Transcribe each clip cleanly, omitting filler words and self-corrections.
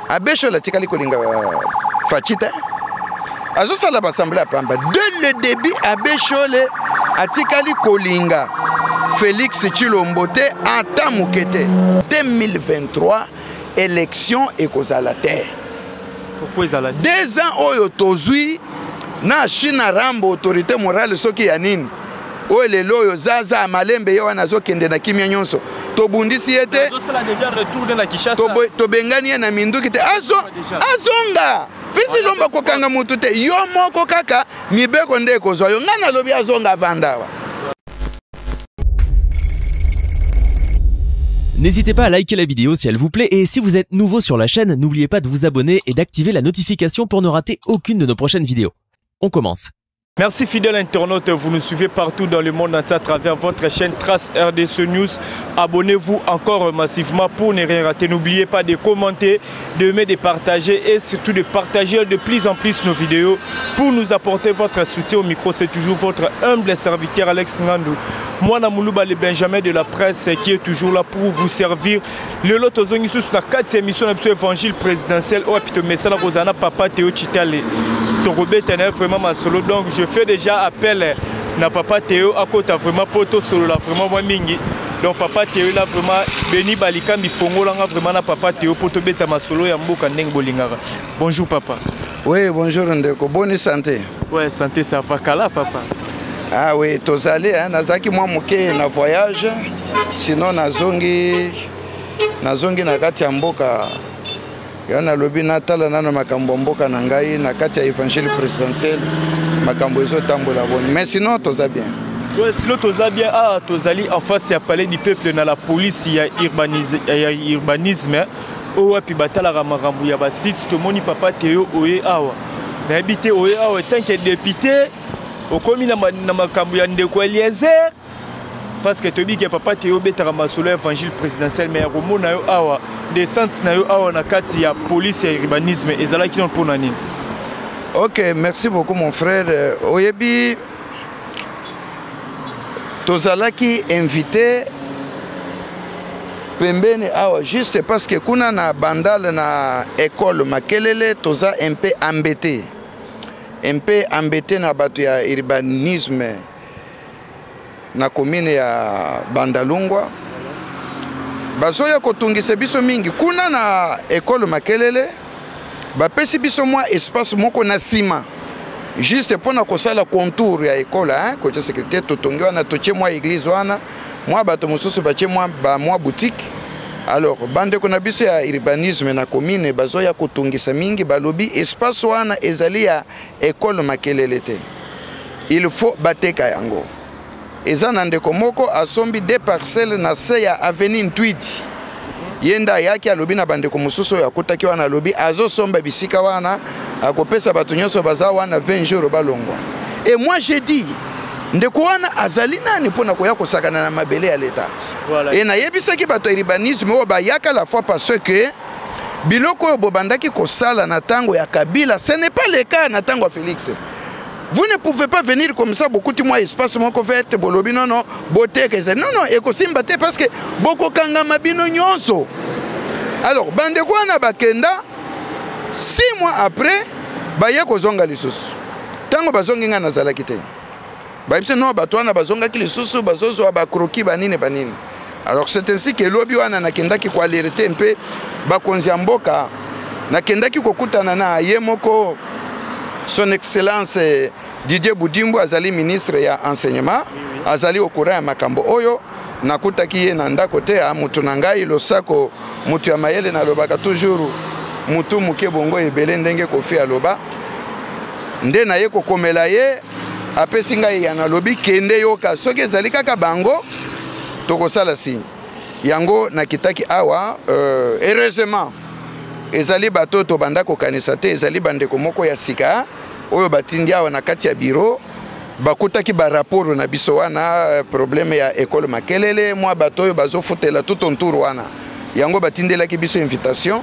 abeshola tikali kolinga Fachita azo sala l'assemblée à Pamba dès le début abeshole atikali kolinga Félix Tshilombo ata mukete 2023 élection ekozala te. Pourquoi ils allaient 2 ans oyo tozui na China rambo autorité morale soki ya nini oyo lelo oyo zaza malembe yo wana azokende na kimia nyonso tobundisi yete tobengani ye na minduki te azonga fisi lomba kokanga mutu te yo moko kaka mibeko nde kozwa yo ngana lobi azonga vandawa. N'hésitez pas à liker la vidéo si elle vous plaît et si vous êtes nouveau sur la chaîne, n'oubliez pas de vous abonner et d'activer la notification pour ne rater aucune de nos prochaines vidéos. On commence. Merci fidèles internautes, vous nous suivez partout dans le monde entier à travers votre chaîne Trace RDC News. Abonnez-vous encore massivement pour ne rien rater. N'oubliez pas de commenter, d'aimer, de partager et surtout de partager de plus en plus nos vidéos pour nous apporter votre soutien. Au micro, c'est toujours votre humble serviteur Alex Ngandou. Moi, Namoulouba, le Benjamin de la presse qui est toujours là pour vous servir. Le lot aux ongis sur la 4e émission de l'évangile présidentiel. Oh, puis message Rosana Papa Théo Chitale. Torobé tenait vraiment ma solo. Donc, je fais déjà appel na Papa Théo à côté vraiment poto solo là vraiment moi mingi. Donc, Papa Théo là vraiment béni balika mi fongo là vraiment na Papa Théo poto beta ma solo ya mboka ndeng bolingara. Bonjour Papa. Oui, bonjour Ndeko. Bonne santé. Ouais, santé ça va kala Papa. Ah oui, tozali hein, nazaki moi moke na voyage, sinon nazongi na kati ya mboka. Yana lobi natala nana makambo mboka na ngai na kati ya évangile présidentiel makambo ezo tambola boni. Mais sinon toza bien. Ouais, sinon toza bien. Ah, tozali en face ya palais du peuple na la police ya urbanisme. Owa pi batala ramarambu ya ba site to moni Papa Théo oye awa. Na habité oye awa tant que député au commis na makambu ya ndeko Eliezer parce que tobi que Papa Théo betara masolo évangile présidentiel mais romo na yo awa descente na yo awa na kati ya police ya urbanisme ezala ki non pona nini. OK, merci beaucoup mon frère. Oyebi tozalaki invité pembeni awa juste parce que kuna na bandale na école Makelele toza un peu embêté na bato ya urbanisme na commune ya Bandalungwa bazoya kotungisa biso mingi kuna na école Makelele bapesi biso mwa espace moko na sima juste pona kosala contour ya école hein côté sécurité totongi wana toche mwa église wana mwa bato mosusu bache mwa boutique. Alors bande ko na biso ya urbanisme na commune bazoya kotungisa mingi balobi espace wana ezali ya école Makelele te. Il faut bateka yango. Eza na ndeko moko asombi 2 parcelles na se ya avenue Ntwidi. Yenda yaki alobi na bande ko mususu ya kotaki wana alobi azosomba bisika wana akopesa bato nyonso baza wana 20 jours balongwa. Et moi j'ai dit ndeko wana azali nani pona koya kosakana na mabele ya l'État. Voilà. Et na yebisaki bato urbanisme o ba yaka la fois parce que biloko yo bobandaki kosala na tango ya Kabila, ce n'est pas le cas na tango ya Félix. Vous ne pouvez pas venir comme ça beaucoup de mois espace moko verte bolobi non non beauté que non non ekosimba te parce que boko kanga mabino nyonso. Alors bande ko na bakenda 6 mois après ba ya kozonga lisusu. Tango bazongi nga nazalaki te. Ba ibse no bato wana bazonga ki lisusu bazozo ba kroki banini. Alors c'est ainsi que lobi wana nakendaki kwa alerter un peu ba konzi mboka nakendaki kokutana na yemoko son excellence Didier Boudimbo azali ministre ya enseignement azali okura ya makambo oyo nakutaki ye na ndako te a mutu na ngai losako mutu ya mayele na lobaka toujours mutu muke bongo ebele ndenge kofi aloba nde na ye kokomela ye apesi ngai ya na lobi kende yoka soki ezali kaka bango tokosala signe yango nakitaki awa heureusement ezali bato to banda kokanisa te ezali bandeko moko ya sika oyo batindi awa na kati ya bureau bakutaki ba rapport na biso wana problème ya école Makelele mwa bato oyo bazofutela tout autour wana yango batindelaki biso invitation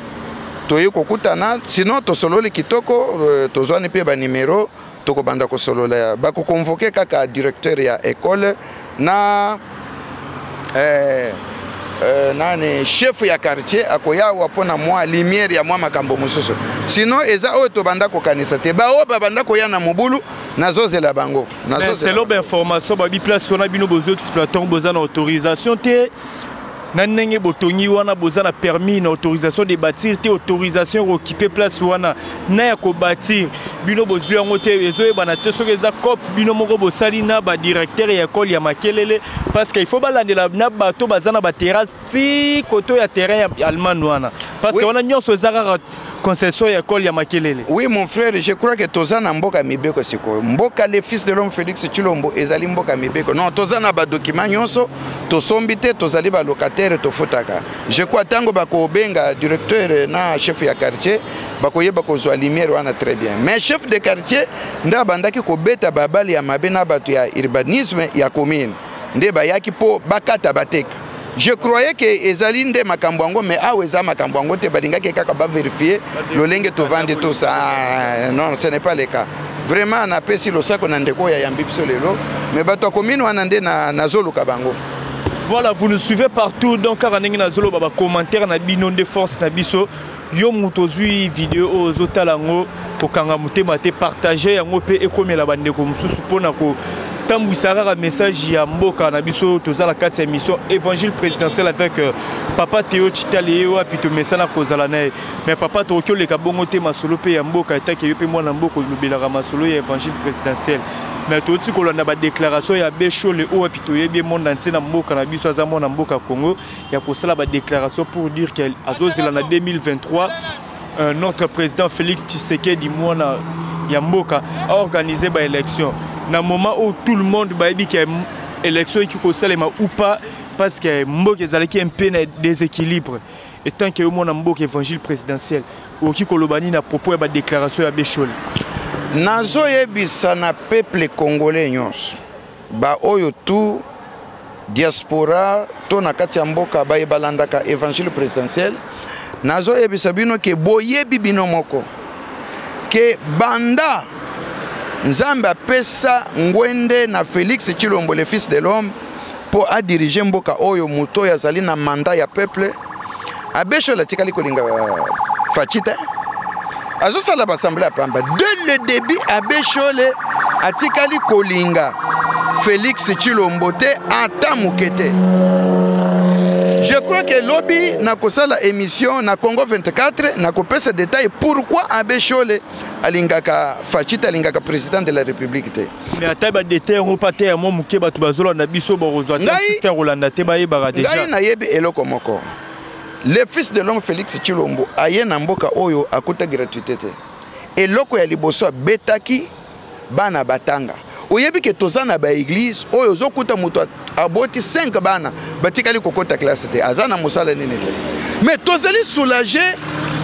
toye kokutana sinon tosololi kitoko tozwani pe ba numéro tokobanda kosolola bakokonvoke kaka directeur ya école na nane chef ya quartier akoya wapona mwa lumière ya mwa makambo mususu sinon eza oyo tobanda kokanisa te bao babanda koya na mobulu nazozela bango c'est l'obe information babi place on a bino besoin exploitant besoin d'autorisation te nanenge botongi wana besoin na permis na autorisation de bâtir te autorisation occuper place wana na ya ko bâtir bino besoin ngo te ezo bana te soki eza cop bino moko bosali na ba directeur ya école ya Makelele parce que il faut balandela na bato bazana ba terrasse ti koto ya terrain ya allemand wana parce que wana nyonso ezaka concession ya école ya Makelele. Oui mon frère, je crois que tozana mboka mibeko siko mboka le fils de l'homme Félix Tshilombo ezali mboka mibeko non tozana ba document nyonso tosombi te tozali ba locataire tofutaka je crois tango bako benga directeur na chef ya quartier bako yeba ko zwa lumière wana très bien mais chef de quartier nda bandaki ko beta babali ya mabe na batu ya urbanisme ya commune nde bayaki po bakata bateka. Je croyais que ezali nde makambo yango mais aweza makambo yango te balingaki kaka ba vérifier lolenge to vendre tout ça. Non, ce n'est pas le cas. Vraiment na pesi lo sako na ndeko ya yambi biso lelo mais bato commune wana nde na zoluka bango. Voilà, vous nous suivez partout donc karanengi na zolo baba commentaire na bino de force na biso yo mutozui vidéo ozotalango kokanga mutema te partager yango pe ekomela bandeko mususu pona ko tambwisaka message ya mboka na biso tozala kati ya émission évangile présidentiel avec papa Théo Chitali wa pito mesana kozala na mais papa tokyo le kabongo te masolo pe ya mboka etaki yo pe mwana mboka lobelaka masolo ya évangile présidentiel mais toti kolanda ba déclaration ya Bécho le o pito yebi monde entier na mboka na biso aza mwana mboka Congo ya kosala ba déclaration pour dire que azozela na 2023 notre président Félix Tshisekedi mwana ya mboka a organisé ba élection na moment où tout le monde va dire que l'élection qui concerne ou pas parce que Mbok ezalaki un peu déséquilibre et tant que mon Mbok évangile présidentiel ou qui kolobani na propos ba déclaration ya Béchol nazo yebisa na peuple congolais nyonso ba oyo tout diaspora to na kati ya mboka ba yebalandaka évangile présidentiel nazo yebisa bino ke boyebi bino moko ke banda Nzambe apesa ngwende na Félix Tshilombo le fils de l'homme pour a diriger mboka oyo muto ya zali na mandat ya peuple Abécho la tikali kolinga fachita azo sala assemblée pamba dès le début Abécho le atikali kolinga Félix Tshilombo te ata mukete. Je crois que lobby na kosala émission na Congo 24 na kopesa détail pourquoi Abécho le alingaka Fachita alingaka président de la République te. Mais ataba détail on paté à mon muke batu bazolo na biso borozo te Rolanda te ba yeba déjà. Ngai na yebi eloko moko. Le fils de l'homme Félix Tshilombo aye na mboka oyo akuta gratuité te. Eloko ya liboso betaki bana batanga. Oyebi ke tozana ba église oyo zokuta muto aboti 5 bana batikali kokota classe te azana musala nini te. Mais tozali soulagé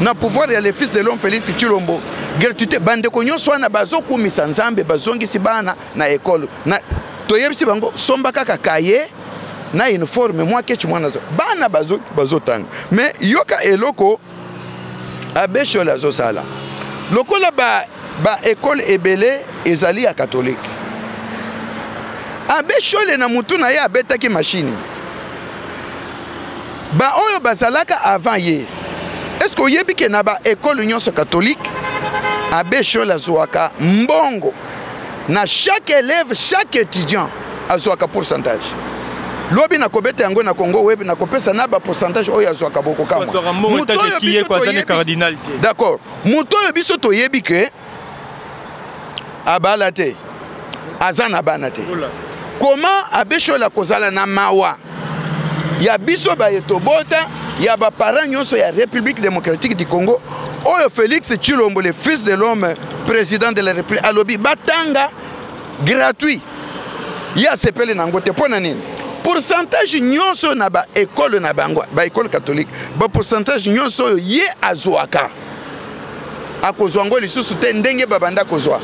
na pouvoir ya le fils de l'homme Félix Tshilombo gratuité bande ko nyonso na bazokumisa nzambe bazongisi bana na école na toyebisi bango somba kaka kaye na uniforme moi kechi mwana zo bana bazotanga mais yoka eloko Abécho la zo sala lokola ba école ebele ezali ya catholique Abécho le na mutu na ye abetaki machine ba oyo bazalaka avant ye. Est-ce que oyebi ke na ba école nyonso catholique Abécho la zoaka mbongo na chaque élève chaque étudiant azoaka pourcentage lobi na kobeta yango na Congo web na kopesa na ba pourcentage oyo azoaka boko kama d'accord muto yo biso toyebi ke abala te azana bana te. Comment Abécho la kozala na mawa ya biso ba yetobota ya ba parents nyonso ya République démocratique du Congo oyo Félix Tshilombo le fils de l'homme président de la République alobi batanga gratuit ya sepele nango te pona nini pourcentage nyonso na ba école na bango ba école catholique ba pourcentage nyonso ye azwaka akozwa ngo lisusu te ndenge babanda kozwa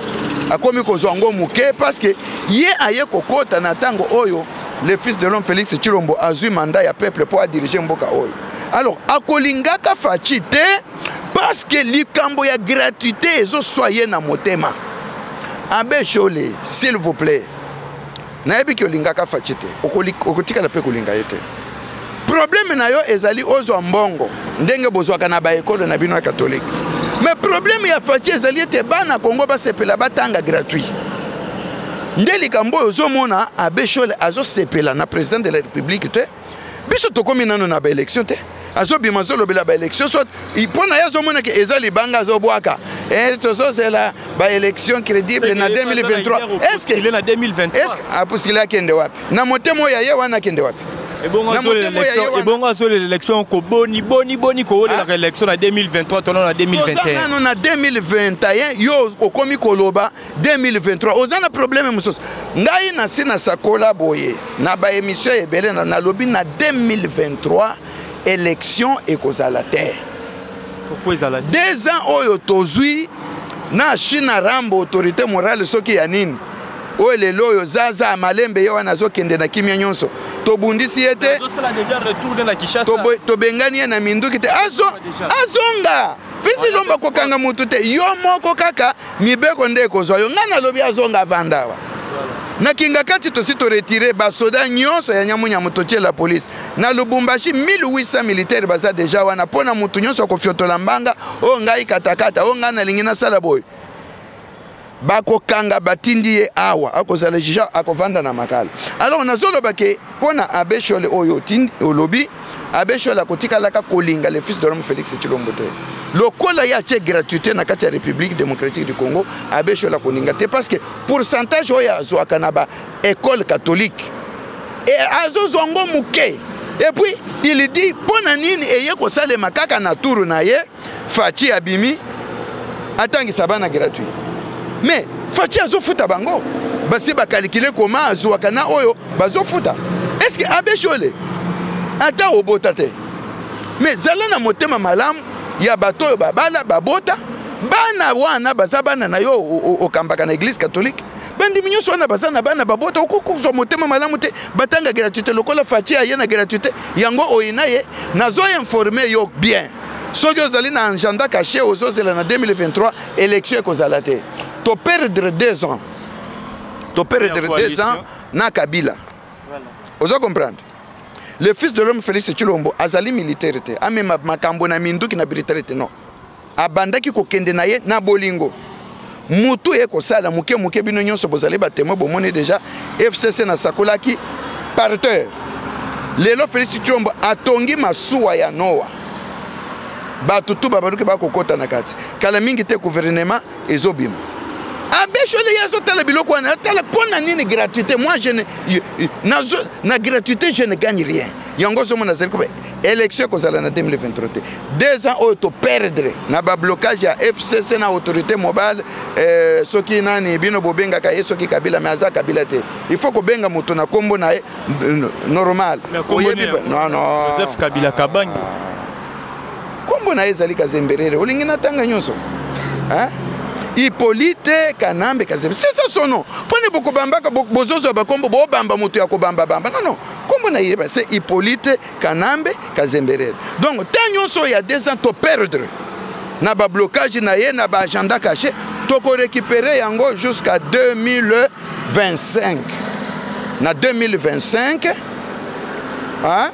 akomi kozwa ngo muke parce que ye aye kokota na tango oyo le fils de l'homme Félix Tshilombo azui mandat ya peuple pour diriger mboka oyo. Alors akolingaka fachi te parce que likambo ya gratuité ezo soye na motema. Abécho le s'il vous plaît na yebi ki olingaka fachi te okotika la pe kolinga yete problème na yo ezali ozwa mbongo ndenge bozwaka na ba école na bino catholique. Mais problème ya Fachi ezali ete bana Congo basepela batanga gratuit. Ndeli kambo ozomona Abbé Chole azosepela na président de la République te. Biso tokomi nano na ba élection te. Azobima zolobela ba élection soit ipona yazomona ke ezali banga azobwaka. Tozo c'est la ba élection crédible na 2023. Est-ce que il est en 2023? Est-ce apostila kende wapi? Na motemo ya ye wana kende wapi? Et bon l'élection ko boni ko la élection en 2023 tono en 2021. Non na 2021 yo okomi koloba 2023 ozana problème musoso. Ngai na sina sakola boye na ba émission ebele na lobi na 2023 élection ekozala te. Pourquoi ezala? 2 ans oyo tozui na China rambo autorité morale soki ya nini? Oyo lelo oyo zaza malembe yo wana zokende na kimia nyonso. Tobundisi ete azosala déjà retourner na Kinshasa. Tobengani na minduki te azonga. Fisi lomba kokanga mutu te yo moko kaka mibeko nde kozwa yo ngana lobi azonga vandawa. Na Kingakati tosi to retirer basoda nyonso ya nyamunya mutotie la police. Na Lubumbashi 1800 militaires baza déjà wana pona mutu nyonso ko fiotola mbanga o ngai katakata o ngana lingina sala boy. Bako kanga batindi ye awa akozala jija akovanda na makala. Alors on a zoloba ke pona Abbé Chole oyo tindi olobi Abbé Chole akotika laka kolinga le fils de l'homme Félix Tshilombo te. Lokola ya che gratuité na kati ya République démocratique du Congo Abbé Chole kolinga te parce que pourcentage oya azwaka na ba école catholique et azozongo muke. Et puis il dit pona nini eye ko sale makaka na turu na ye Fachi abimi atangi sabana gratuit. Mais Fachi azofuta bango basi ba calculer comment azwaka na oyo bazofuta. Est-ce que Abbé Chole ata obota te? Mais zala na motema malamu ya bato yo babala babota bana wana bazabana na yo okambaka na église catholique bandi minyoso wana bazana bana babota okukuzo motema malamu te batanga gratuité lokola Fachi ya na gratuité yango oyinaye nazo informer yo bien soki ozali na agenda caché ozozela na 2023 élection ekozala te to perdre 2 ans na Kabila. Voilà. Ozo comprendre? Le fils de l'homme Félix Tshilombo azali militaire te amema makambo na minduki na militaire te non. Abandaki kokende na ye na bolingo. Mutu e kosala muke bino nyonso bozali batemo bomone déjà FCC na sakolaki par terre. Lelo Félix Tshilombo atongi masuwa ya Noa. Batutu babaruki bakokota na kati. Kala mingi te gouvernement ezobima. Abbé Chole yazo tala biloko wana tala pona nini gratuité. Moi je ne na gratuité je ne gagne rien. Yango somo na zeli élection kozala na 2023. 2 ans auto perdre na ba blocage ya FCC na autorité mobile soki nani bino bobenga ka soki Kabila mais Kabila te. Il faut ko benga moto na kombo na normal. Non Joseph Kabila Kabang. Kombo na ezali kazemberere olingi na tanga nyonso. Hein? Hippolyte Kanambe Kazembe. C'est ça son nom. Prenez beaucoup bambaka bozozo bakombo bo bamba mutu ya ko bamba. Non. Comment na yeba c'est Hippolyte Kanambe Kazembe. Donc tant so ya 2 ans to perdre. Na ba blocage na ye na ba agenda caché to ko récupérer yango jusqu'à 2025. Na 2025 hein?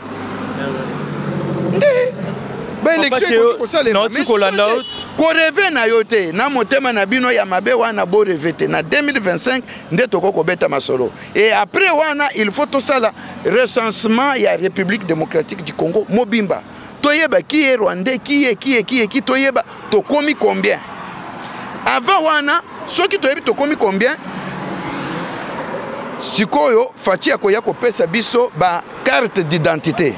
Ba élection ko sale na ko rêver na yote na motema na bino ya mabe wana bo rêver na 2025 nde toko ko beta masolo et après wana il faut tout ça la recensement ya République démocratique du Congo mobimba toyeba qui est rwandais qui toyeba to komi combien avant wana soki toyebi to komi combien sikoyo Fachi akoya ko pesa biso ba carte d'identité.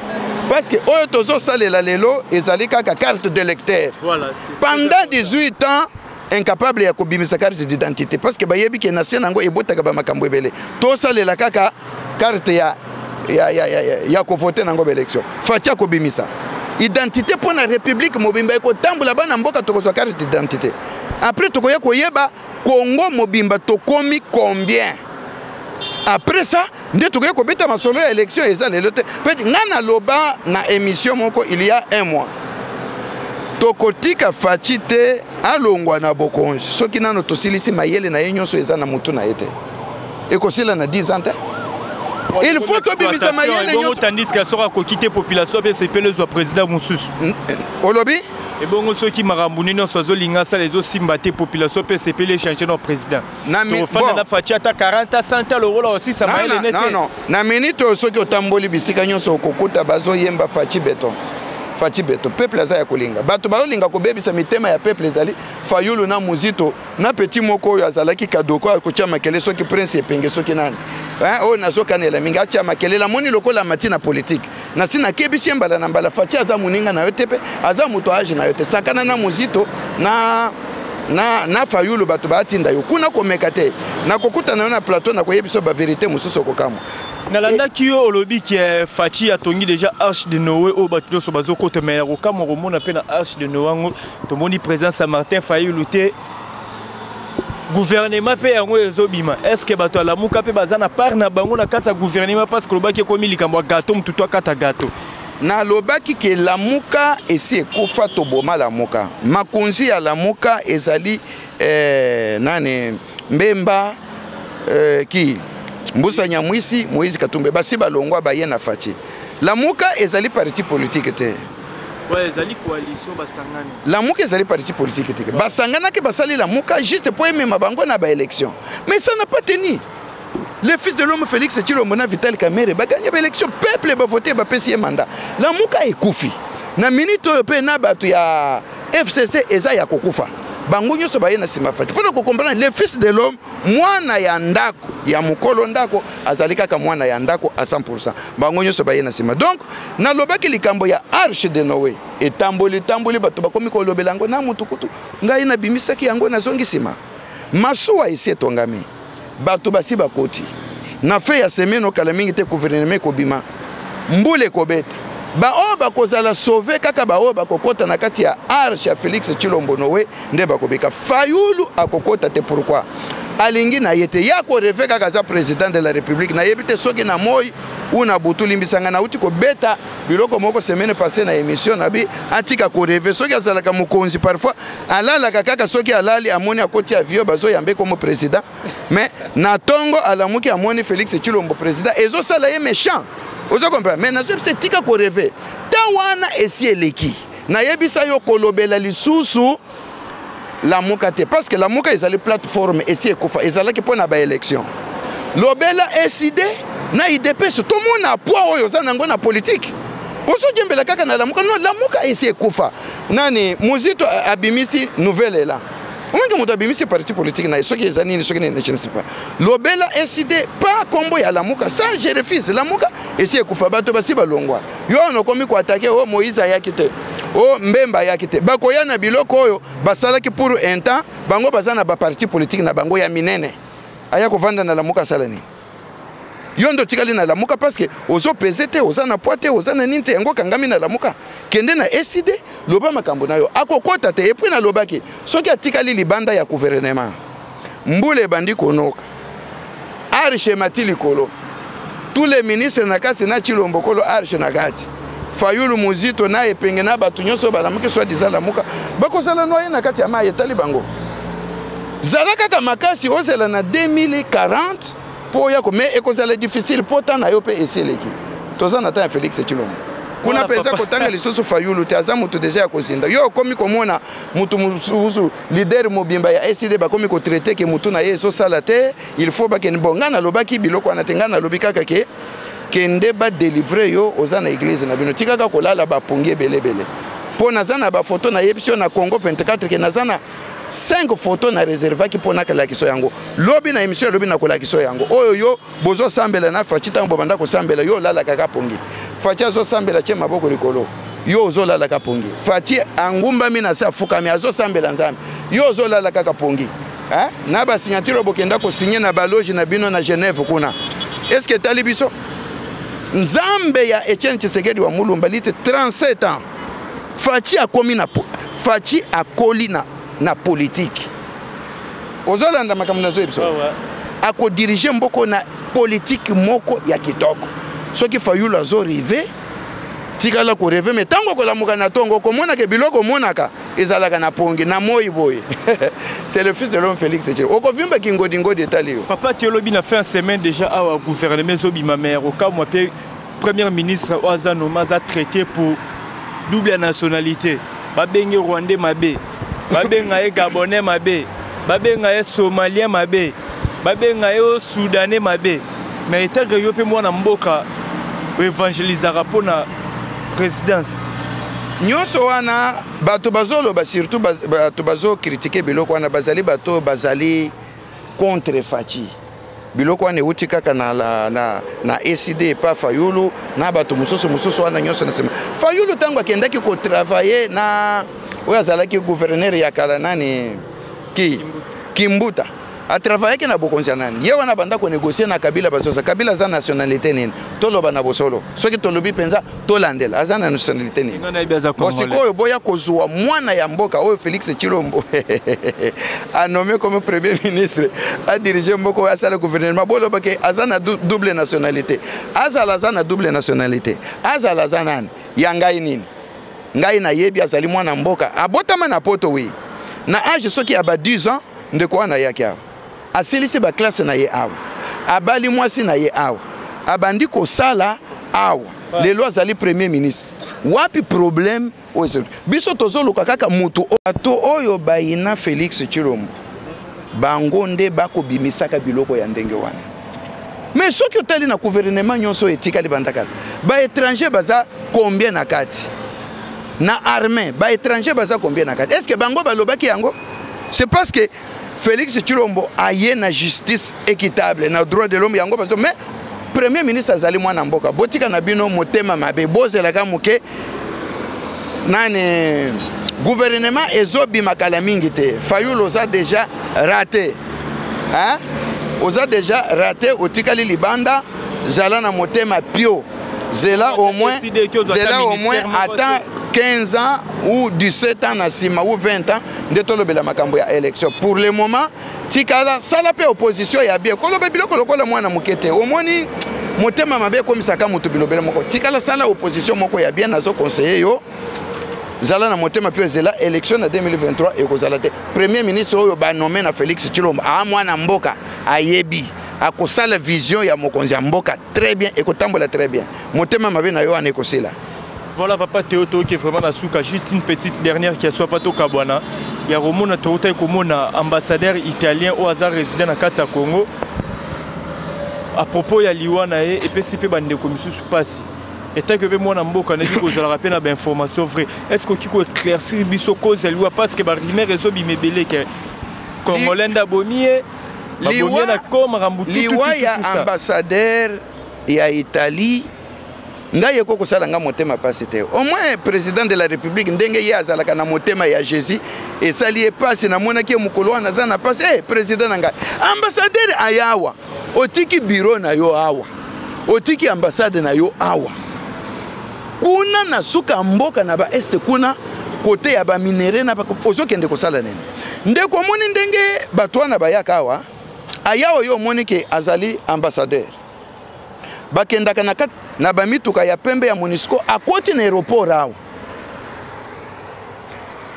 Parce que oyo tozo salela lelo ezali kaka carte d'électeur. Voilà, pendant 18 ans incapable ya kobimisa carte d'identité parce que bayebi ke na senango ebotaka ba makambo ebele. To salela kaka carte ya ko voter nango élection. Fachi kobimisa. Identité pour la République mobimba ko tambola bana mboka tokozwa carte d'identité. Après tokoya koyeba Congo mobimba tokomi combien? Après ça, nde tokoya ko beta masolo ya élection eza lelo te. Peut ngana loba na émission moko il y a 1 mois. Tokotika Fachi te alongwa na bokonji. Soki nano tosilisi mayele na yenyo so eza na mutu na ete. Ekosila na 10 ans te. il faut tobimisa mayele nyonso tandis que sera ko quitter population pe c'est le président Moussus olobi et bon ceux qui marambuni non sozo linga ça les aussi mbaté population pe c'est le changer notre président to fanda na fachi ata 40 100 euros là aussi ça mayele net non na minute soki otamboli bisika nyonso kokuta bazo yemba fachi beton peuple aza ya kolinga bato baolinga kobebisa mitema ya peuple ezali Fayulu na Muzito na petit moko oyo azalaki kadoko akotia makele soki prince epenge soki nani oyo nazokanela mingi atia makele la moni lokola matina politique na sina kebisi mbala na mbala Fachi aza muninga na yo te pe aza moto age na yo te sakana na Muzito na Fayulu bato batinda yo kuna komeka te na kokuta na yo na plateau na koyebiso ba vérité mususu kokamwa Nalanda Kyo Olobi qui est Fachi a tongi déjà Arche de Noé au bâtiment sur bazo côté mais au Cameroun on appelle Arche de Noé to moni président Saint-Martin Fayulu te gouvernement pe yango ezobima est-ce que bato la muka pe bazana par na bango na kata gouvernement parce que lobaki komi likambo gâteau mtuto kata gâteau na lobaki ke la muka esi ekofa to boma la muka makonzi ya la muka ezali nane Mbemba ki Mbusa Nyamwisi Moïse Katumbe basi balongwa baye na Fachi la muka ezali parti politique te ouais ezali coalition basangana la muka ezali parti politique te basangana ke basali la muka juste pour aimer mabango na ba élection mais ça n'a pas tenu le fils de l'homme Félix Tshilombo na Vital Kamerhe ba gagné ba élection peuple ba voter ba pesi mandat la muka ekufi na minute pe na batu ya FCC eza ya kokufa bango nyonso baye na sima Fachi pour comprendre le fils de l'homme mwana ya ndako ya mukolo ndako azali kaka mwana ya ndako à 100% bango nyonso baye na sima donc na lobaki likambo ya Arche de Noé etamboli bato bakomi ko lobelango na mutukutu ngai na bimisaki yango na zongi sima masuwa isi etongami bato basi bakoti na fe ya semeno kala mingi te gouvernement ko bima mbule ko beta ba o bakozala sauver kaka ba o bakokota na kati ya Arche ya Félix Tshilombo Noé nde bakobeka Fayulu akokota te pourquoi alingi na yete ya ko reve kaka za président de la République na yebite soki na moi una butu limbisanga na uti ko beta biloko moko semaine passée na émission na bi atika ko reve soki azalaka mukonzi parfois alala kaka soki alali amoni akoti avion bazo yambe comme président mais na tongo alamuki amoni Félix Tshilombo président ezo sala ye méchant ozo comprendre mais nazo c'est tika ko reve tawana esi eleki na yebisa yo kolobela lisusu la muka te parce que la muka ezali plateforme esi ekofa ezalaki pona ba élection lobela SID na IDPS tout monde a poids oyo za nango na politique oso jembela kaka na la muka non la muka esi ekofa nani Muzito abimisi nouvelle là on muto abimisi parti politique na soki ezani ni soki ne je ne sais pas lobela SID pas combo ya la muka ça je refuse la muka esi ekofa bato basi balongwa yo no komi ko attaquer o Moïse ayakite o Mbemba yakite bakoya na biloko oyo basalaki pour un temps bango bazana ba parti politique na bango ya minene aya ko vanda na la muka salani yondo tikali na la muka parce que ozo pesete ozana poite ozana ninte yango kangami na la muka kende na SID loba makambo na yo akokota te et puis na lobaki soki atikali libanda ya gouvernement mbule bandi konoka Arche matili kolo tous les ministres na kasi na Tshilombo kolo Arche na gati Fayulu Muzito na epenge na batu nyonso balamuki soit disant la muka bakozala noye na kati ya maye etali bango zala kaka makasi ozela na 2040 po yako mais ekozala difficile pourtant na yo pe eseleki tozana ta Félix Tshilombo kuna pesa kotanga lisusu Fayulu te aza mutu deja ya kozinda yo komi komona mutu mususu leader mobimba ya SID bakomi ko traiter ke mutu na ye so sala te il faut bakeni bongana lobaki biloko anatengana lobika kake kende ba délivrer yo ozana église na bino tikaka kolala ba pongi belebele po nazana ba photo na yebisio na Congo 24 ke nazana 5 photos na réserva ki pona kala kiso yango lobi na émission lobi na kola kiso yango oyo yo bozo sambela na Fachi tango banda ko sambela yo lala kaka pongi Fachi azo sambela che maboko likolo yo zo lala kaka pongi Fachi angumba mina sa fukami azo sambela nzambe yo zo lala kaka pongi na ba signature bokenda ko signer na baloge na bino na Genève kuna est-ce que talibiso nzambe ya Etienne Tshisekedi wa Mulumba lite 37 ans Fachi akomi na Fachi akoli na politique ozolanda makambo nazo ebiso ako diriger mboko na politique moko ya kitoko soki Fayulu azo rive tikala ko reve mais tango ko lamuka na tongo komona ke biloko monaka ezalaka na pongi na moi boy. C'est le fils de l'homme Félix Tshisekedi. Okovimba kingodi ngodi etali. Papa Tiolobi na fait une semaine déjà à gouvernement zobi ma mère au cas où premier ministre Oazano Maza traité pour double nationalité. Babenge Rwandais mabe. Babenga Gabonais mabe. Babenga Somalien mabe. Babenga Soudanais mabe. Mais étant que yo pe moi na mboka évangélisera pour la présidence. Nyonso wana bato bazolo ba surtout bato bazo critiquer biloko wana bazali bato bazali contre Fachi. Biloko wana euti kaka na ECD pa Fayulu na bato musoso wana nyonso na sema. Fayulu tango akendaki ko travailler na oyo azalaki gouverneur ya kala nani Kimbuta. A travaillé na bokonzi nani ye wana banda ko négocier na Kabila bazosa Kabila za nationalité nini toloba na bosolo soki tolobi penza tolandela aza na nationalité nini bosiko boya kozwa mwana ya mboka oyo Félix Tshilombo a nommé comme premier ministre a dirigé mboko asala gouvernement boloba ke aza na double nationalité azala za na double nationalité azala za nani ya ngai nini ngai na yebi azali mwana mboka abotama na poto wi na âge soki aba 10 ans ndeko wana yaki awa asilisi ba classe na ye awa abali mwasi na ye awa abandi ko sala awa lelo azali premier ministre wapi problème oyo biso tozoluka kaka mutu ato oyo bayina Félix Tshilombo bango nde bako bimisaka biloko ya ndenge wana mais soki otali na gouvernement nyonso etikali bandaka ba étranger baza combien na kati na armée ba étranger baza combien na kati est-ce que bango balobaki yango c'est parce que Félix Tshilombo a une justice équitable na droit de l'homme yango parce mais premier ministre azali mwana mboka botika na bino motema mabe bozelaka muke nani gouvernement ezobi makala mingi te Fayulu oza déjà raté hein oza déjà raté otikali libanda zala na motema pio zela au moins attend 15 ans ou 17 ans na sima ou 20 ans de tolobela makambo ya élection pour le moment tikala sala pe opposition ya bien kolobe biloko lokola mwana mukete omoni motema mabe komisaka mutu bilobela moko tikala sala opposition moko ya bien nazo conseiller yo zala na motema pe zela élection na 2023 et kozala te premier ministre oyo ba nommé na Félix Tshilombo a mwana mboka ayebi akosala vision ya mokonzi ya mboka très bien et kotambola très bien motema mabe na yo ane kosela. Voilà papa Théoto qui est vraiment la souka. Juste une petite dernière qui est soit Fato Kabwana. Il y a Romona Théoto Komona, ambassadeur italien au hasard résident à Katsa Congo. À propos, il y a Liwana et PCP Bande Commission sous passe. Et tant que moi na mboka na dit que vous rappelez na information vraie. Est-ce que kiko éclaircir biso cause liwa parce que ba rimer réseau bimebele que Congolais ndabomie liwa na comme rambutu liwa ya ambassadeur ya Italie ngaye ko kosala nga motema pasi te au moins président de la république ndenge ye azalaka na motema ya Jésus et sali pasi na mona ki mukolo na zana pasi président nga ambassadeur ayawa otiki bureau na yo awa otiki ambassade na yo awa kuna na suka mboka na ba este kuna côté ya ba minere na ba ozokende kosala nini ndeko moni ndenge batwana bayaka awa ayawa yo moni ke azali ambassadeur bakendaka na kati na bamituka ya pembe ya MONUSCO akoti na aéroport awa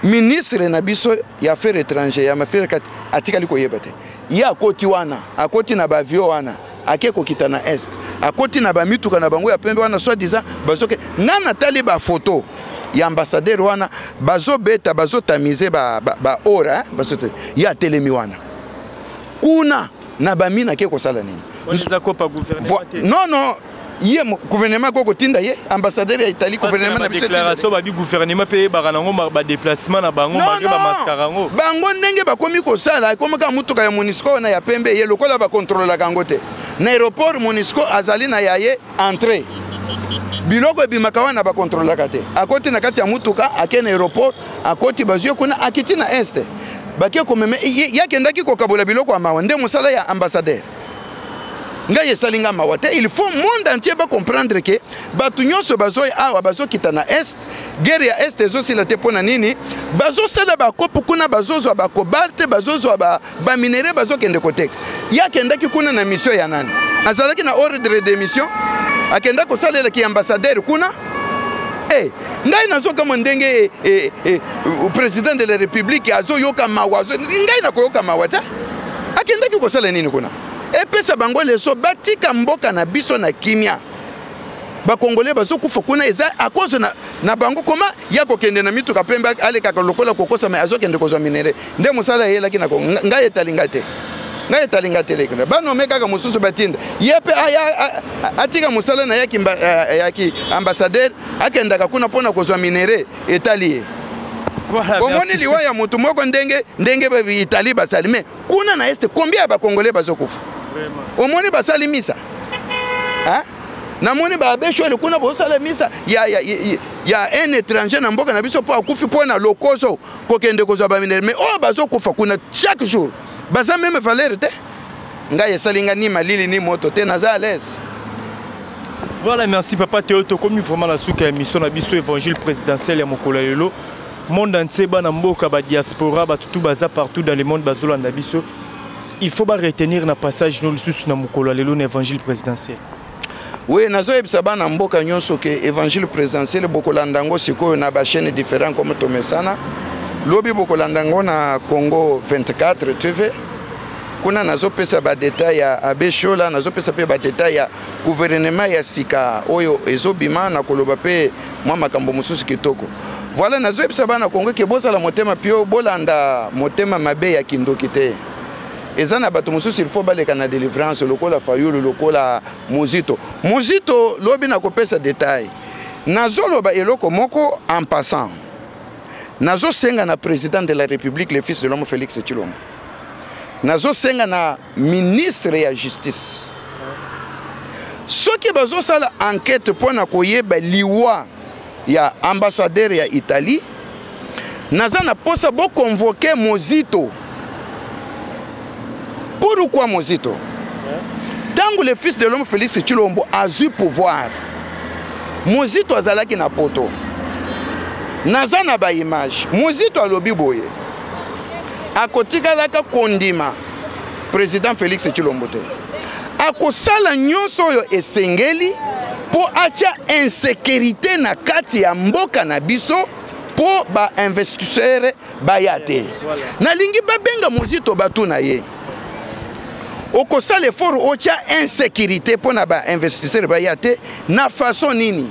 ministre na biso ya affaires étrangères ya mafere kati atikali koyeba te ya akoti wana akoti na bavio wana akeko kita na est akoti na bamituka na bango ya pembe wana soit disant bazoke nana tali ba photo ya ambassadeur wana bazobeta bazotamize ba ora bazote ya telemi wana kuna na bamina ke kosala nini non ye gouvernement ko tinda ye ambassadeur ya Italie gouvernement na déclaration ba bi gouvernement pe ba rango ba déplacement na bango ba maskarango bango ndenge bakomi ko sala komo ka mutuka ya MONUSCO na ya pembe ye lokola ba contrôle la kangote na aéroport MONUSCO azali na yaye entrée biloko ebimaka wana ba contrôle la kate akoti na kati ya mutuka akena aéroport akoti bazio kuna akiti na este bakie ko meme yakendaki ko kabola biloko amawa nde musala ya ambassadeur ngaye salinga mawate il faut monde entier ba comprendre que batu nyonso bazo awa bazo kita na est guerre ya est ezo sila te pona nini bazo sala ba kopo kuna bazozo ba cobalt bazozo ba minéraux bazo kende kotek ya kenda ki kuna na mission ya nani azalaki na ordre de mission akenda ko salela ki ambassadeur kuna ngai nazoka mondenge président de la République azoyoka mawazo ngai nakoyoka mawata akendaki kosala nini kuna epesa bango leso batika mboka na biso na kimia bakongole bazokufa kuna eza akozo na bango koma ya kokende na mituka pembe alekaka lokola kokosa ma azokende kozwa minere nde musala yelaki na ngai etalingate ngai etalingate lekuna bano mekaka mususu batinda yepe atika musala na yaki ambassadeur akendaka kuna pona kozwa minere etaliye omoni liwa ya mutu moko ndenge ba Italie basali me kuna na este combien ba congolais bazokufa omoni basali misa namoni ba beshole kuna bosala misa ya un étranger na mboka na biso po akufi po na lokoso kokende kozwa ba minere mais bazokufa kuna chaque jour baza même valeur te ngai esalinga ni malili ni moto te naza à l'aise. Voilà, merci papa Théo tokomi vraiment la souka émission na biso évangile présidentiel ya mokolo lelo monde entier bana mboka ba diaspora ba tout baza partout dans le monde bazolanda biso il faut ba retenir na passage no lisusu na mokolo lelo na évangile présidentiel. Oui, nazo ebisa bana mboka nyonso ke évangile présidentiel bokolanda ngo sikoyo na ba chaîne différent comme Tomesana lobi bokolanda ngo na Congo 24 TV kuna nazo pesa ba détail ya abeshola nazo pesa pe ba détail ya gouvernement ya sika oyo ezobima na koloba pe mwa makambo mususu kitoko. Voilà nazo ebisa bana Congo ke bozala motema pio bolanda motema mabe ya kindoki te. Ezana bato mususu il faut baleka na délivrance lokola fayulu lokola muzito lobi na kopesa détail nazo loba eloko moko en passant nazo senga na président de la République le fils de l'homme Félix Tshilombo nazo senga na ministre ya justice soki bazo sala enquête pona koyeba liwa ya ambassadeur ya Italie naza na posa bo convoquer Mozito. Pourquoi Mozito? Tant que le fils de l'homme Félix Tshilombo a eu pouvoir, Mozito azalaki na poto. Naza na ba image. Mozito alobi boye. Akotika laka kondima président Félix Tshilombo te. Akosala nyonso yo esengeli po acha insécurité na kati ya mboka na biso po ba investisseur bayate. Na lingi babenga Mozito batu na ye. Oko sale fort ocha insécurité pour na ba investisseur ba yate na façon nini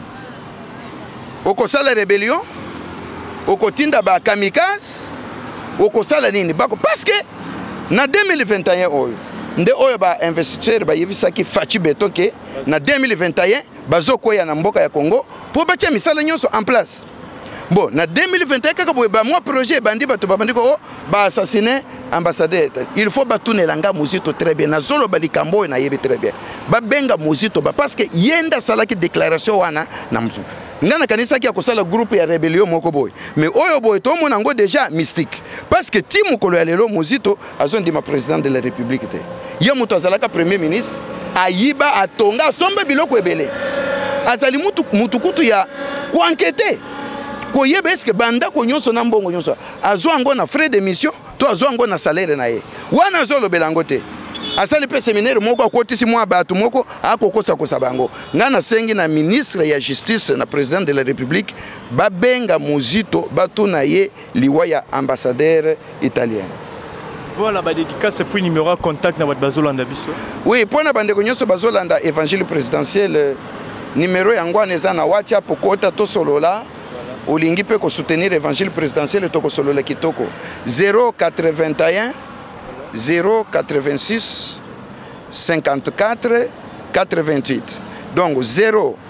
oko sale rébellion oko tinda ba kamikaze oko sale nini bako parce que na 2021 oyo nde oyo ba investisseur ba yebisa ki faci beton ke na 2021 bazoko ya na mboka ya Congo pour batia misala nyonso en place. Bon, na 2021 kaka boye ba moi projet bandi bato babandi ko ba assassiner ambassadeur. Il faut batourner langa Mozito très bien. Na zolo balikambo na yebi très bien. Ba benga Mozito ba parce que yenda salaki déclaration wana na mtu. Ngana kanisa ki akosala groupe ya rébellion moko boy. Mais oyo boy to mona ngo déjà mystique. Parce que timu kolo ya lelo Mozito azondi ma président de la République te. Ye muto azalaka premier ministre ayiba atonga sombe biloko ebele. Azali mutu kutu ya ko enquêter. Koyeba eske banda ko nyonso na mbongo nyonso azwa ngo na frais de mission to azwa ngo na salaire na ye wana zolo belango te asali pe séminaire moko akotisi mwa batu moko akokosa kosa bango ngana sengi na ministre ya justice na président de la République babenga Mozito batu na ye liwa ya ambassadeur italien. Voilà ba dédicace puis numéro contact na bazolanda biso. Oui, pona bande ko nyonso bazolanda évangile présidentiel numéro yango aneza na WhatsApp kota to solola olingi pe ko soutenir évangile présidentiel to ko solola kitoko 081 086 54 88 donc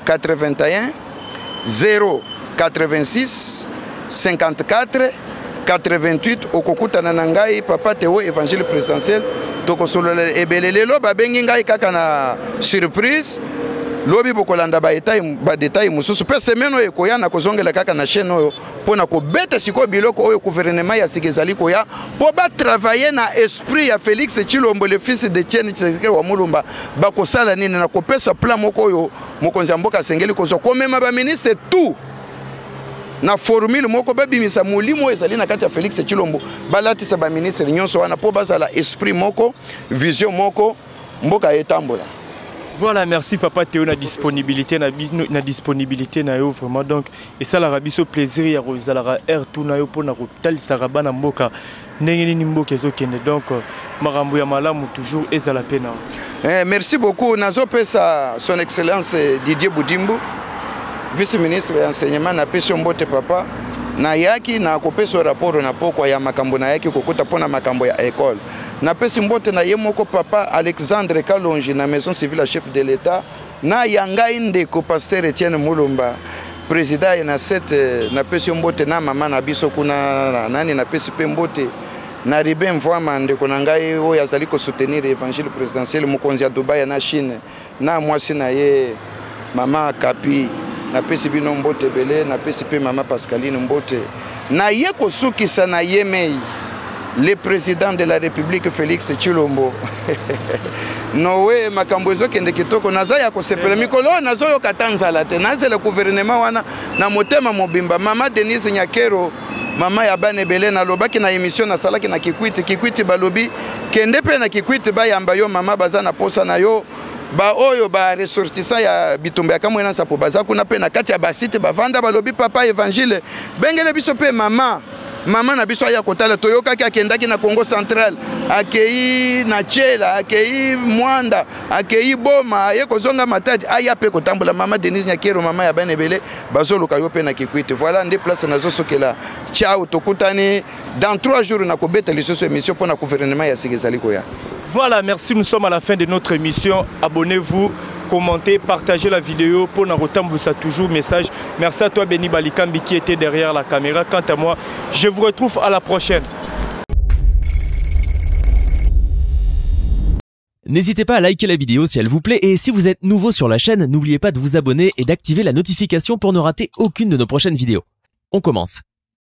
081 086 54 88 okokutana na ngai papa Théo évangile présidentiel to ko solola ebelelelo babengi ngai kaka na surprise lobi bokolanda ba détail mususu pe semaine oyo koyana kozongela kaka na chaîne oyo pona ko beta siko biloko oyo gouvernement ya sikezali koya po ba travailler na esprit ya Félix Tshilombo le fils de Etienne Tshisekedi wa Mulumba bakosala nini na kopesa plan moko oyo mokonzi mboka sengeli kozo komema ba ministre tout na formule moko babimisa mulimo ezali na kati ya Félix Tshilombo balatisa ba ministre nyonso wana po bazala esprit moko vision moko mboka etambola. Voilà, merci papa Théo na disponibilité na yo vraiment donc et ça la rabiso plaisir ya rozala air tout na yo pour na hotel saraba na mboka ndenge ni mboka ezokende donc marambo ya malamu toujours ezala pena. Merci beaucoup nazo pesa son excellence Didier Boudimbu vice-ministre ya enseignement na peso mbote papa na yaki na kopesa rapport na poko ya makambo na yaki kokuta pona makambo ya école na pesi mbote na ye moko papa Alexandre Kalonji na maison civile à chef de l'État na yangai ndeko pasteur Etienne Mulumba président na 7 na pesi mbote na mama na biso kuna nani na pesi pe mbote na ribe mvwama ndeko na ngai oyo azali ko soutenir évangile présidentiel mokonzi ya Dubai na Chine na mwasi na ye mama Kapi na pesi bino mbote belé na pesi pe mama Pascaline mbote na ye ko sukisa na yemei le président de la République Félix Tshilombo Noé makambo ezokende kitoko naza ya kosepela mikolo nazo yo katanzala te naze le gouvernement wana na motema mobimba mama Denise Nyakero mama ya bane belé na lobaki na émission na salaki na Kikwiti balobi kende pe na Kikwiti bayamba yo mama baza na posa na yo ba oyo ba ressortissant ya bitumba ya kamwena sapo baza kuna pe na kati ya basite bavanda balobi papa évangile bengele biso pe mama na biso ya kotala toyoka ki akendaki na Congo Central akei na Chela akei Mwanda akei Boma ye kozonga matadi aya pe kotambola mama Denise Nyakero mama ya banebele bazoluka yo pe na Kikwiti voilà nde place nazo sokela ciao tokutani dans 3 jours na kobeta lisoso émission pour na gouvernement ya Sigezali koya. Voilà, merci, nous sommes à la fin de notre émission. Abonnez-vous, commentez, partagez la vidéo pour Narotambo, ça toujours message. Merci à toi Béni Balikambi qui était derrière la caméra. Quant à moi, je vous retrouve à la prochaine. N'hésitez pas à liker la vidéo si elle vous plaît et si vous êtes nouveau sur la chaîne, n'oubliez pas de vous abonner et d'activer la notification pour ne rater aucune de nos prochaines vidéos. On commence.